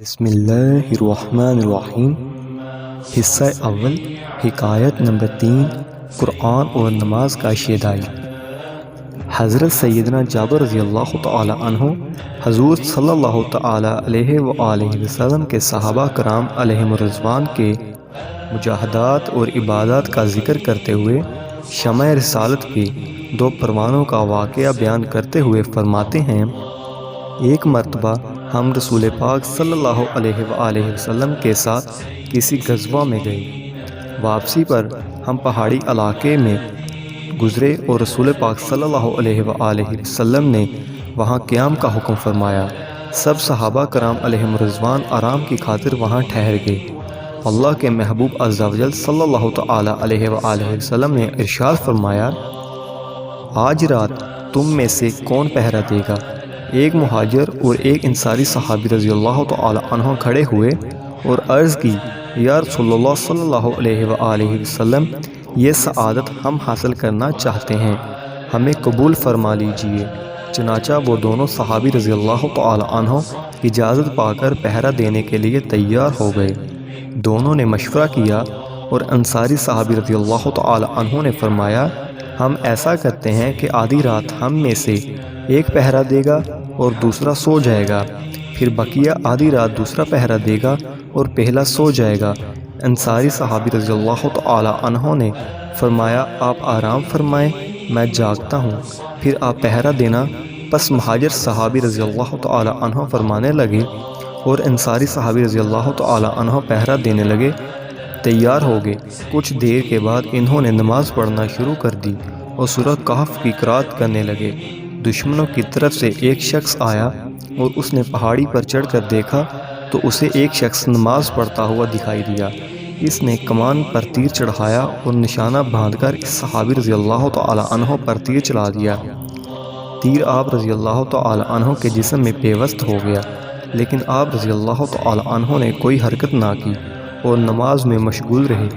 بسم اللہ الرحمن الرحیم۔ حصہ اول، حکایت نمبر 3، قرآن اور نماز کا شیدائی۔ حضرت سیدنا جابر رضی اللہ تعالی عنہ حضور صلی اللہ تعالی علیہ وآلہ وسلم کے صحابہ کرام علیہم الرضوان کے مجاہدات اور عبادات کا ذکر کرتے ہوئے شمع رسالت کے 2 پروانوں کا واقعہ بیان کرتے ہوئے فرماتے ہیں، ایک مرتبہ ہم رسول پاک صلی اللہ علیہ وآلہ وسلم کے ساتھ کسی غزوہ میں گئے۔ واپسی پر ہم پہاڑی علاقے میں گزرے اور رسول پاک صلی اللہ علیہ وآلہ وسلم نے وہاں قیام کا حکم فرمایا۔ سب صحابہ کرام علیہم رضوان آرام کی خاطر وہاں ٹھہر گئے۔ اللہ کے محبوب عز و جل صلی اللہ تعالی علیہ وآلہ وسلم نے ارشاد فرمایا، آج رات تم میں سے کون پہرا دے گا؟ ایک مہاجر اور ایک انصاری صحابی رضی اللہ تعالی عنہ کھڑے ہوئے اور عرض کی، یا رسول اللہ صلی اللہ علیہ وآلہ وسلم، یہ سعادت ہم حاصل کرنا چاہتے ہیں، ہمیں قبول فرما لیجئے۔ چنانچہ وہ دونوں صحابی رضی اللہ تعالی عنہ اجازت پا کر پہرا دینے کے لیے تیار ہو گئے۔ دونوں نے مشورہ کیا اور انصاری صحابی رضی اللہ تعالی عنہ نے فرمایا، ہم ایسا کرتے ہیں کہ آدھی رات ہم میں سے ایک پہرا دے گا اور دوسرا سو جائے گا، پھر بقیہ آدھی رات دوسرا پہرا دے گا اور پہلا سو جائے گا۔ انصاری صحابی رضی اللہ تعالی عنہ نے فرمایا، آپ آرام فرمائیں، میں جاگتا ہوں، پھر آپ پہرا دینا۔ پس مہاجر صحابی رضی اللہ تعالی عنہ فرمانے لگے اور انصاری صحابی رضی اللہ تعالی عنہ پہرا دینے لگے، تیار ہو گئے۔ کچھ دیر کے بعد انہوں نے نماز پڑھنا شروع کر دی اور سورہ کہف کی قرات کرنے لگے۔ دشمنوں کی طرف سے ایک شخص آیا اور اس نے پہاڑی پر چڑھ کر دیکھا تو اسے ایک شخص نماز پڑھتا ہوا دکھائی دیا۔ اس نے کمان پر تیر چڑھایا اور نشانہ باندھ کر اس صحابی رضی اللہ تعالی عنہ پر تیر چلا دیا۔ تیر آپ رضی اللہ تعالی عنہ کے جسم میں پیوست ہو گیا، لیکن آپ رضی اللہ تعالی عنہ نے کوئی حرکت نہ کی اور نماز میں مشغول رہے۔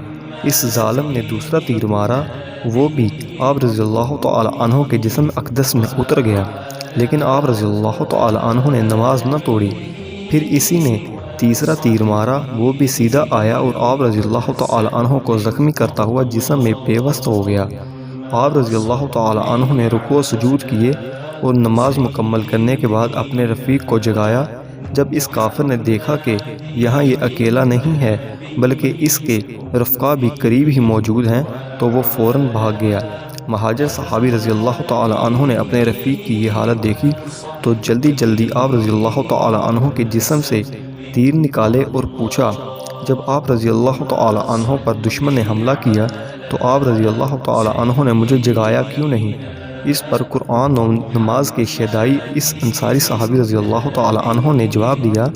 اس ظالم نے دوسرا تیر مارا، وہ بھی آپ رضی اللہ تعالی عنہ کے جسم اقدس میں اتر گیا، لیکن آپ رضی اللہ تعالی عنہ نے نماز نہ توڑی۔ پھر اسی نے تیسرا تیر مارا، وہ بھی سیدھا آیا اور آپ رضی اللہ تعالی عنہ کو زخمی کرتا ہوا جسم میں پیوست ہو گیا۔ آپ رضی اللہ تعالی عنہ نے رکوع و سجود کیے اور نماز مکمل کرنے کے بعد اپنے رفیق کو جگایا۔ جب اس کافر نے دیکھا کہ یہاں یہ اکیلا نہیں ہے بلکہ اس کے رفقا بھی قریب ہی موجود ہیں تو وہ فوراً بھاگ گیا۔ مہاجر صحابی رضی اللہ تعالی عنہ نے اپنے رفیق کی یہ حالت دیکھی تو جلدی جلدی آپ رضی اللہ تعالی عنہ کے جسم سے تیر نکالے اور پوچھا، جب آپ رضی اللہ تعالی عنہ پر دشمن نے حملہ کیا تو آپ رضی اللہ تعالی عنہ نے مجھے جگایا کیوں نہیں؟ اس پر قرآن و نماز کے شیدائی اس انصاری صحابی رضی اللہ تعالی عنہ نے جواب دیا،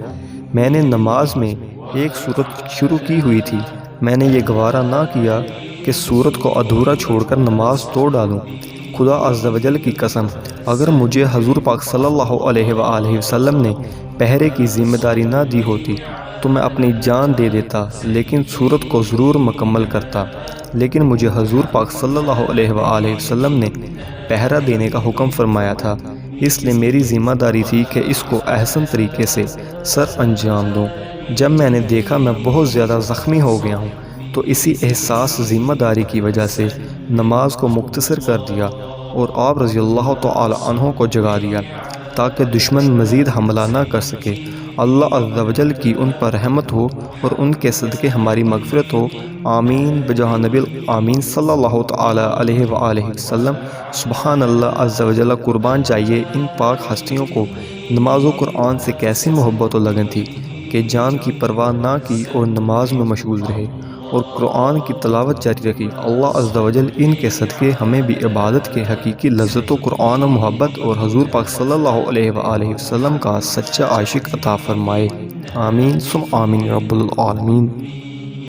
میں نے نماز میں ایک سورت شروع کی ہوئی تھی، میں نے یہ گوارا نہ کیا کہ سورت کو ادھورا چھوڑ کر نماز توڑ ڈالوں۔ خدا عز و جل کی قسم، اگر مجھے حضور پاک صلی اللہ علیہ وآلہ وسلم نے پہرے کی ذمہ داری نہ دی ہوتی تو میں اپنی جان دے دیتا، لیکن سورت کو ضرور مکمل کرتا، لیکن مجھے حضور پاک صلی اللہ علیہ وآلہ وسلم نے پہرا دینے کا حکم فرمایا تھا، اس لیے میری ذمہ داری تھی کہ اس کو احسن طریقے سے سر انجام دوں۔ جب میں نے دیکھا میں بہت زیادہ زخمی ہو گیا ہوں تو اسی احساس ذمہ داری کی وجہ سے نماز کو مختصر کر دیا اور آپ رضی اللہ تعالی عنہ کو جگا دیا تاکہ دشمن مزید حملہ نہ کر سکے۔ اللہ عز و جل کی ان پر رحمت ہو اور ان کے صدقے ہماری مغفرت ہو، آمین بجاہ نبی آمین صلی اللہ تعالی علیہ وآلہ وسلم۔ سبحان اللہ عز و جل۔ قربان چاہیے ان پاک ہستیوں کو نماز و قرآن سے کیسی محبت و لگن تھی کہ جان کی پرواہ نہ کی اور نماز میں مشغول رہے اور قرآن کی تلاوت جاری رکھی۔ اللہ عز و جل ان کے صدقے ہمیں بھی عبادت کے حقیقی لذت و قرآن و محبت اور حضور پاک صلی اللہ علیہ وآلہ وسلم کا سچا عاشق عطا فرمائے، آمین ثم آمین رب العالمین۔